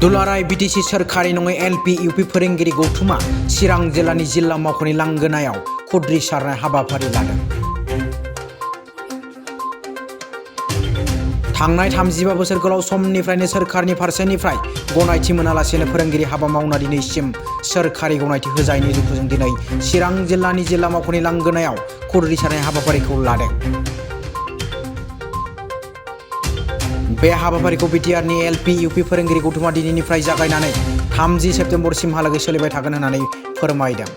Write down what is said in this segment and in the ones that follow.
दुलाराय बीटीसी सोरखारि नङै एलपि इउपि फोरोंगिरि गौथुमा चिरां जिल्लानि जिल्ला मावख'नि लांगोनायाव खुद्रि सारनाय हाबाफारि लादों। थांनाय 35 बोसोर गोलाव समनिफ्रायनो सोरखारनि फारसेनिफ्राय गनायथि मोनालासेनो फोरोंगिरि हाबा मावना दिनैसिम सोरखारि गनायथि होजायैनि दुखुजों दिनै चिरां जिल्लानि जिल्ला मावख'नि लांगोनायाव खुद्रि सारनाय हाबाफारिखौ लादों। बे हाबाफारिखौ बिटिआरनि एलपि इउपि फोरोंगिरि गौथुमा दिनैनिफ्राय जागायनानै 30 सेप्तेम्बरसिमहालागै सोलिबाय थागोन होननानै फोरमायदों।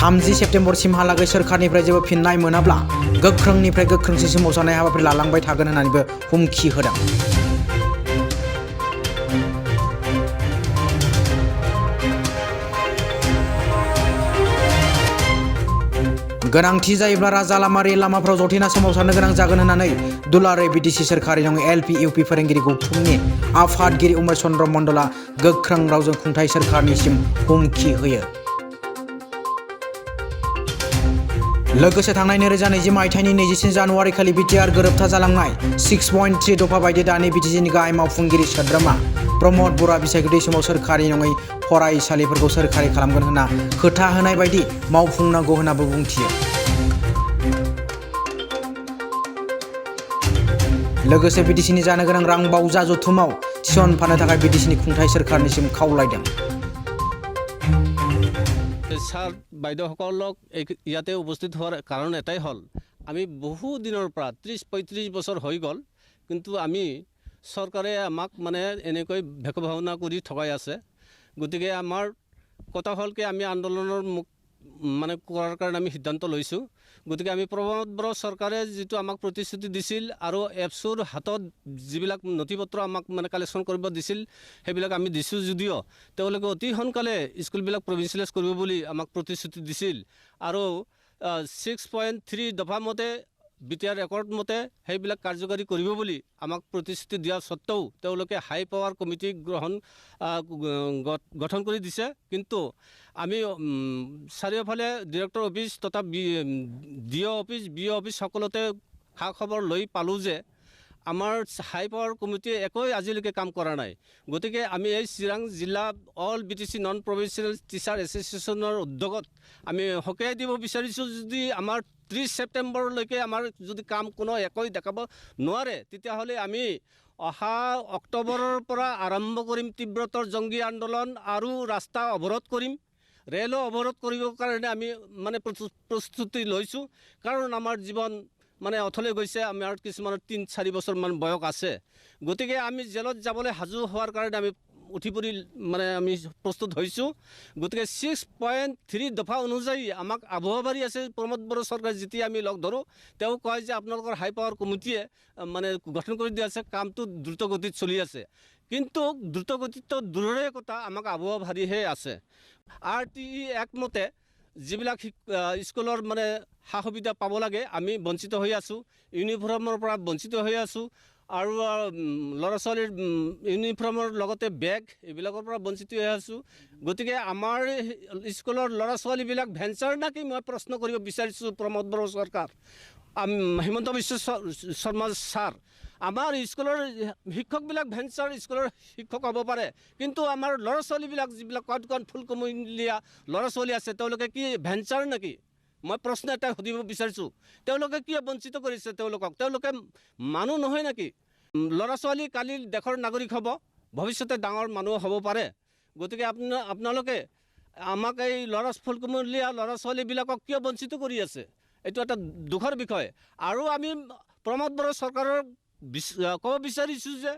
30 सेप्तेम्बरसिमहालागै सोरखारनिफ्राय जेबो फिननाय मोनाब्ला गोख्रोंनिफ्राय गोख्रोंसिन सोमावसारनाय हाबाफारि लालांबाय थागोन होननानैबो हुमखि होदों। गोनांथि जायोब्ला राजा लामा रेल लामाफ्राव जथेना सोमावसारनो गोनां जागोन होननानै दुलाराय बीटीसी सोरखारि नङै एलपि इउपि फोरोंगिरि गौथुमनि आफादगिरि उमेश चन्द्र मण्डलआ गोख्रों रावजों खुंथाय सोरखारनिसिम हुमखि होयो। लोगोसे थांनाय 2020 मायथाइनि 24 जानुवारि खालि बिटिआर गोरोबथा जालांनाय 6.3 दफा बायदि दानि बिटिसिनि गाहाय मावफुंगिरि सोद्रोमा प्रमद बर'आ बिसायख'थि समाव सोरखारि नङै फरायसालिफोरखौ सोरखारि खालामगोन होनना खोथा होनाय बायदि मावफुंनांगौ होननाबो बुंथियो। लोगोसे बिटिसिनि जानो गोनां रां बावजा जथुमाव थिसनफानो थाखाय बिटिसिनि खुंथाय सोरखारनिसिम खावलायदों। ছাৰ বাইদেউসকলক ইয়াতে উপস্থিত হোৱাৰ কাৰণ এটাই হ'ল আমি বহু দিনৰ পৰা 30-35 বছৰ হৈ গ'ল, কিন্তু আমি চৰকাৰে আমাক মানে এনেকৈ ভেকভাৱনা কৰি থকাই আছে। গতিকে আমাৰ কথা হ'ল কি আমি আন্দোলনৰ মানে কৰাৰ কাৰণে আমি সিদ্ধান্ত লৈছোঁ। গতিকে আমি প্ৰমোদ বড়ো চৰকাৰে যিটো আমাক প্ৰতিশ্ৰুতি দিছিল আৰু এপছুৰ হাতত যিবিলাক নথিপত্ৰ আমাক মানে কালেকশ্যন কৰিব দিছিল সেইবিলাক আমি দিছোঁ যদিও তেওঁলোকে অতি সোনকালে স্কুলবিলাক প্ৰভিঞ্চিয়েলাইজ কৰিব বুলি আমাক প্ৰতিশ্ৰুতি দিছিল আৰু 6.3 দফা মতে বিটিআৰ ৰেকৰ্ড মতে সেইবিলাক কাৰ্যকৰী কৰিব বুলি আমাক প্ৰতিশ্ৰুতি দিয়া সত্ত্বেও তেওঁলোকে হাই পাৱাৰ কমিটি গঠন কৰি দিছে। কিন্তু আমি চাৰিওফালে ডিৰেক্টৰ অফিচ তথা ডিঅ' অফিচ বিঅ' অফিচ সকলোতে খা খবৰ লৈ পালোঁ যে আমাৰ হাই পাৱাৰ কমিটিয়ে একোই আজিলৈকে কাম কৰা নাই। গতিকে আমি এই চিৰাং জিলা all BTC non provincial teacher এছ'চিয়েশ্যনৰ উদ্যোগত আমি সকীয়াই দিব বিচাৰিছোঁ, যদি আমাৰ 30 ছেপ্টেম্বৰলৈকে আমাৰ যদি কাম কোনো একোই দেখাব নোৱাৰে তেতিয়াহ'লে আমি অহা অক্টোবৰৰ পৰা আৰম্ভ কৰিম তীব্ৰতৰ জংগী আন্দোলন আৰু ৰাস্তা অৱৰোধ কৰিম। ৰেলো অৱৰোধ কৰিবৰ কাৰণে আমি মানে প্ৰস্তুতি লৈছোঁ, কাৰণ আমাৰ জীৱন মানে অথলে গৈছে। আমাৰ কিছুমানৰ 3-4 বছৰমান বয়স আছে। গতিকে আমি জেলত যাবলৈ সাজু হোৱাৰ কাৰণে আমি উঠি পৰি মানে আমি প্ৰস্তুত হৈছোঁ। গতিকে 6.3 দফা অনুযায়ী আমাক আবহাৱাৰী আছে প্ৰমোদ বড়ো চৰকাৰ যেতিয়া আমি লগ ধৰোঁ তেওঁ কয় যে আপোনালোকৰ হাই পাৱাৰ কমিটিয়ে মানে গঠন কৰি দিয়া আছে, কামটো দ্ৰুতগতিত চলি আছে। কিন্তু দ্ৰুতগতিত দূৰৰে কথা, আমাক আবহাৱাৰীহে আছে। RTE একমতে যিবিলাক স্কুলৰ মানে সা সুবিধা পাব লাগে আমি বঞ্চিত হৈ আছোঁ। ইউনিফৰ্মৰ পৰা বঞ্চিত হৈ আছোঁ আৰু ল'ৰা ছোৱালীৰ ইউনিফৰ্মৰ লগতে বেগ এইবিলাকৰ পৰা বঞ্চিত হৈ আছোঁ। গতিকে আমাৰ স্কুলৰ ল'ৰা ছোৱালীবিলাক ভেঞ্চাৰ নাকি মই প্ৰশ্ন কৰিব বিচাৰিছোঁ প্ৰমোদ বড়ো চৰকাৰ, হিমন্ত বিশ্ব শৰ্মা ছাৰ। আমাৰ স্কুলৰ শিক্ষকবিলাক ভেঞ্চাৰ স্কুলৰ শিক্ষক হ'ব পাৰে, কিন্তু আমাৰ ল'ৰা ছোৱালীবিলাক যিবিলাক কণ ফুলকমলীয়া ল'ৰা ছোৱালী আছে তেওঁলোকে কি ভেঞ্চাৰ নেকি? মই প্ৰশ্ন এটা সুধিব বিচাৰিছোঁ, তেওঁলোকে কিয় বঞ্চিত কৰিছে তেওঁলোকক? তেওঁলোকে মানুহ নহয় নেকি? ল'ৰা ছোৱালী কালি দেশৰ নাগৰিক হ'ব, ভৱিষ্যতে ডাঙৰ মানুহ হ'ব পাৰে। গতিকে আপোনালোকে আমাক এই ফুলকমলীয়া ল'ৰা ছোৱালীবিলাকক কিয় বঞ্চিত কৰি আছে? এইটো এটা দুখৰ বিষয়। আৰু আমি প্ৰমোদ বড়ো চৰকাৰৰ ক'ব বিচাৰিছোঁ যে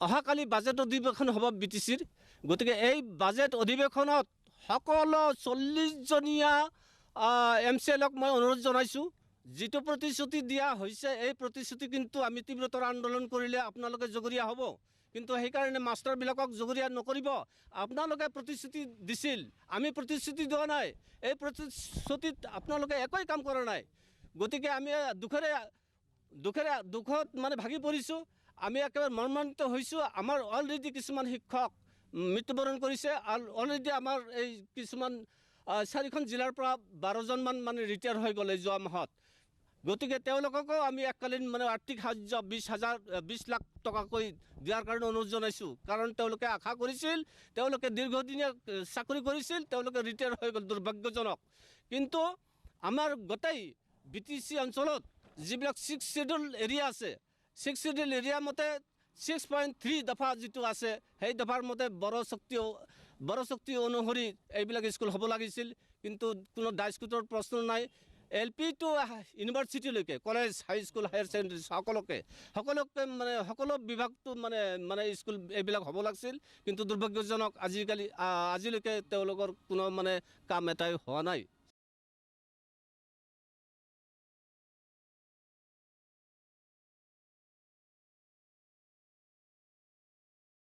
অহাকালি বাজেট অধিৱেশন হ'ব বিটিচিৰ। গতিকে এই বাজেট অধিৱেশনত সকলো 40জনীয়া MCLক মই অনুৰোধ জনাইছোঁ, যিটো প্ৰতিশ্ৰুতি দিয়া হৈছে এই প্ৰতিশ্ৰুতি কিন্তু আমি তীব্ৰতৰ আন্দোলন কৰিলে আপোনালোকে জগৰীয়া হ'ব। কিন্তু সেইকাৰণে মাষ্টাৰবিলাকক জগৰীয়া নকৰিব। আপোনালোকে প্ৰতিশ্ৰুতি দিছিল, আমি প্ৰতিশ্ৰুতি দিয়া নাই। এই প্ৰতিশ্ৰুতিত আপোনালোকে একোই কাম কৰা নাই। গতিকে আমি দুখত মানে ভাগি পৰিছোঁ। আমি একেবাৰে মৰ্মান্বিত হৈছোঁ। আমাৰ অলৰেডি কিছুমান শিক্ষক মৃত্যুবৰণ কৰিছে। অলৰেডি আমাৰ এই কিছুমান 4খন জিলাৰ পৰা 12জনমান মানে ৰিটায়াৰ হৈ গ'লে যোৱা মাহত। গতিকে তেওঁলোককো আমি এককালীন মানে আৰ্থিক সাহায্য 20 লাখ টকাকৈ দিয়াৰ কাৰণে অনুৰোধ জনাইছোঁ। কাৰণ তেওঁলোকে আশা কৰিছিল, তেওঁলোকে দীৰ্ঘদিনীয়া চাকৰি কৰিছিল, তেওঁলোকে ৰিটায়াৰ হৈ গ'ল, দুৰ্ভাগ্যজনক। কিন্তু আমাৰ গোটেই BTC অঞ্চলত যিবিলাক 6 শিডিউল এৰিয়া আছে, 6 শিডিউল এৰিয়া মতে 6.3 দফা যিটো আছে, সেই দফাৰ মতে বড়ো শক্তি অনুসৰি এইবিলাক স্কুল হ'ব লাগিছিল। কিন্তু কোনো ডাইস্কুটৰ প্ৰশ্ন নাই। LP টু ইউনিভাৰ্চিটিলৈকে, কলেজ, হাইস্কুল, হায়াৰ ছেকেণ্ডেৰী সকলোকে মানে সকলো বিভাগটো মানে স্কুল এইবিলাক হ'ব লাগিছিল। কিন্তু দুৰ্ভাগ্যজনক আজিলৈকে তেওঁলোকৰ কোনো মানে কাম এটাই হোৱা নাই।